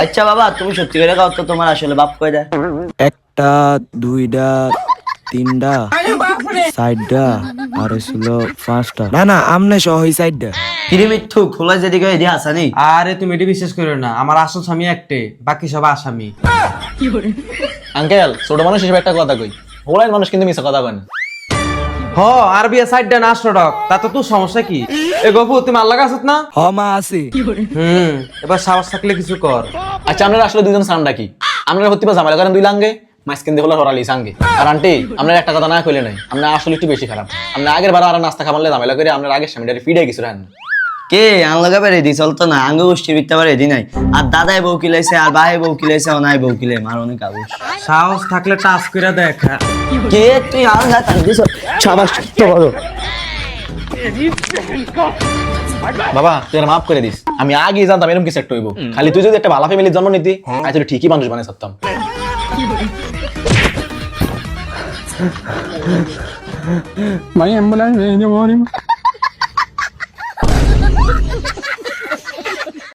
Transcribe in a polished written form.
আচ্ছা বাবা, তুমি সত্যি করে কাও তো, তোমার আসলে বাপ কয়টা? একটা, দুইটা, তিনটা, চারটা, আর ছিল পাঁচটা। না না, আমনে সহ এই চারটা। কিরে মিথ্যু, খোলা যেদিকে এদি আসানি? আরে তুমি এটি বিশ্বাস করো না, আমার আসল স্বামী একটে, বাকি সব আসামি। আঙ্কেল ছোট মানুষ হিসেবে একটা কথা কই, হোলাইন মানুষ কিন্তু মিছা কথা কয় না। হ আর বিয়ে সাইডটা না আসটক, তাতে তোর সমস্যা কি? এ গপু তুমি আল্লাহ কাছত না? হ মা আছে। এবার সাহস থাকলে কিছু কর। আচ্ছা আপনারা আসলে দুইজন সান্ডা কি? আপনারা হতে পারে ঝামেলা করেন দুই লাঙ্গে, মাঝখান দিয়ে হলো হরালি সাঙ্গে। আর আন্টি আপনার একটা কথা না কইলে নাই, আমরা আসলে একটু বেশি খারাপ। আমরা আগের বার আর নাস্তা খাবারলে ঝামেলা করে আমরা আগের স্বামীটারে ফিডে কিছু রান। কে আনলাগা বেড়ে দি চলতো না, আঙ্গ গোষ্ঠীর বিত্তা পারে এদি নাই। আর দাদাই বউ কিলাইছে, আর ভাই বউ কিলাইছে, অনাই বউ কিলাই, মার অনেক আবুস। সাহস থাকলে টাচ করে দেখ। কে তুই আনগা তান্দিস সাবাস তো বড়। বাবা তুই আর মাফ করে দিস, আমি আগেই জানতাম এরকম কিছু একটা হইব। খালি তুই যদি একটা ভালো ফ্যামিলির জন্ম নিতি, আমি তোর ঠিকই মানুষ বানাই সত্তাম। May ambulance,